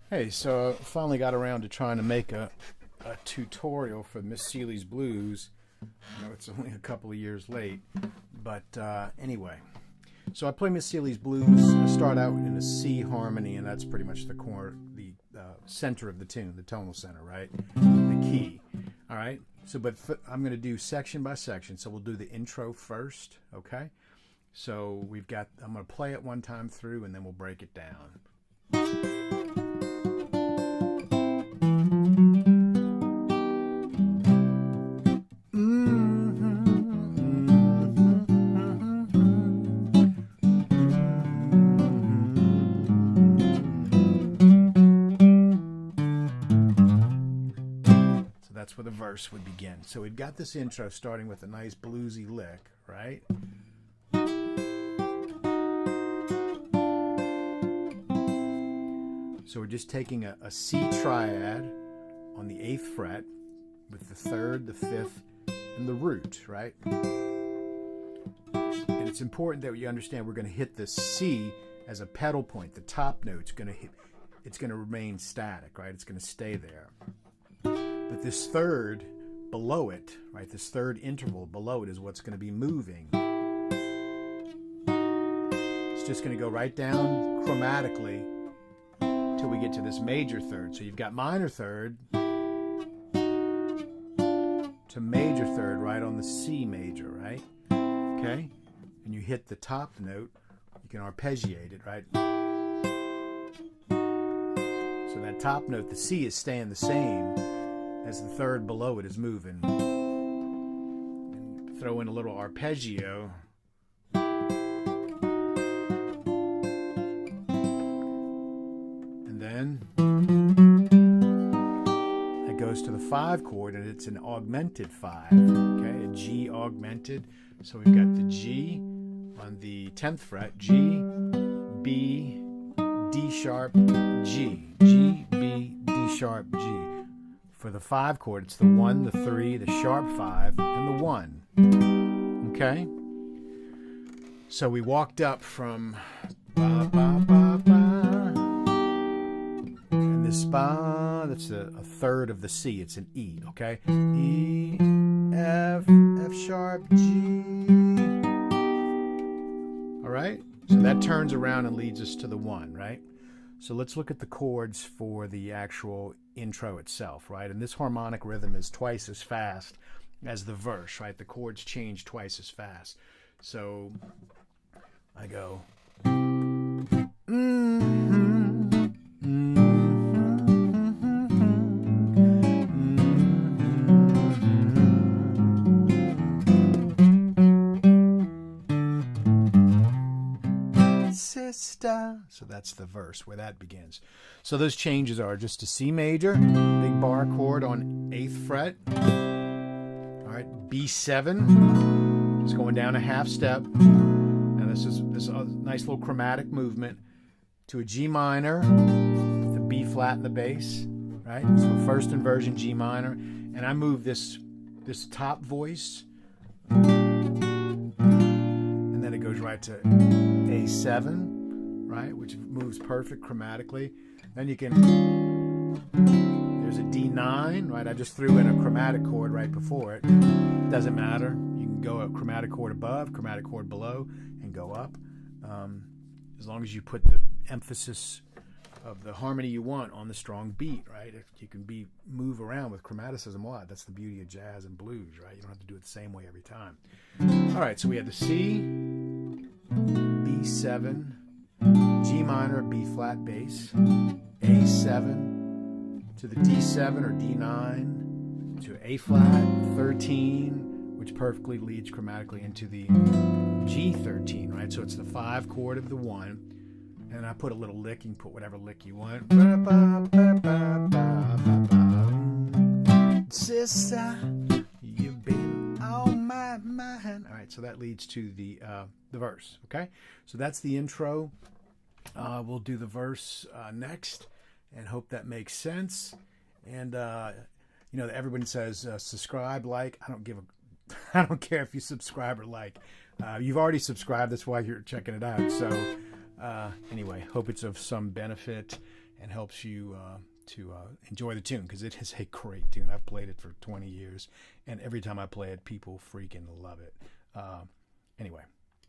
Hey, so I finally got around to trying to make a tutorial for Miss Celie's Blues. I know it's only a couple of years late, but anyway. So I play Miss Celie's Blues. I start out in a C harmony, and that's pretty much the center of the tune, the tonal center, right? The key. All right. So, I'm going to do section by section. So we'll do the intro first, okay? So I'm going to play it one time through, and then we'll break it down. That's where the verse would begin. So we've got this intro starting with a nice bluesy lick, right? So we're just taking a C triad on the 8th fret with the 3rd, the 5th, and the root, right? And it's important that you understand we're going to hit the C as a pedal point. The top note's going to hit, it's going to remain static, right? It's going to stay there. But this third below it, right, this third interval below it is what's going to be moving. It's just going to go right down chromatically till we get to this major third. So you've got minor third to major third right on the C major, right? Okay? And you hit the top note, you can arpeggiate it, right? So that top note, the C, is staying the same as the third below it is moving. And throw in a little arpeggio. And then it goes to the 5 chord, and it's an augmented 5. Okay, a G augmented. So we've got the G on the 10th fret, G, B, D sharp, G, G, B, D sharp, G. For the 5 chord, it's the 1, the 3, the sharp 5, and the 1. Okay? So we walked up from ba, ba, ba, ba. And this ba, that's a third of the C. It's an E, okay? E, F, F sharp, G. All right? So that turns around and leads us to the 1, right? So let's look at the chords for the actual intro itself, right? And this harmonic rhythm is twice as fast as the verse, right? The chords change twice as fast. So I go. Sister. So that's the verse where that begins. So those changes are just a C major, big bar chord on 8th fret. All right, B7, just going down a half step. And this is a nice little chromatic movement to a G minor, with the B flat in the bass, right? So first inversion G minor, and I move this top voice, and then it goes right to A7. Right, which moves perfect chromatically. Then you can, there's a D9, right? I just threw in a chromatic chord right before it. Doesn't matter. You can go a chromatic chord above, chromatic chord below, and go up. As long as you put the emphasis of the harmony you want on the strong beat, right? If you can move around with chromaticism a lot. That's the beauty of jazz and blues, right? You don't have to do it the same way every time. All right, so we had the C, B7, G minor, B flat bass, A7 to the D7 or D9 to A flat 13, which perfectly leads chromatically into the G13, right? So it's the 5 chord of the 1, and I put a little lick. You can put whatever lick you want. Sister, you've been on my mind. All right, so that leads to the verse. Okay, so that's the intro. We'll do the verse next, and hope that makes sense. And everyone says subscribe, like. I don't care if you subscribe or like. You've already subscribed. That's why you're checking it out. So anyway, hope it's of some benefit, and helps you to enjoy the tune, because it is a great tune. I've played it for 20 years, and every time I play it, people freaking love it. Anyway,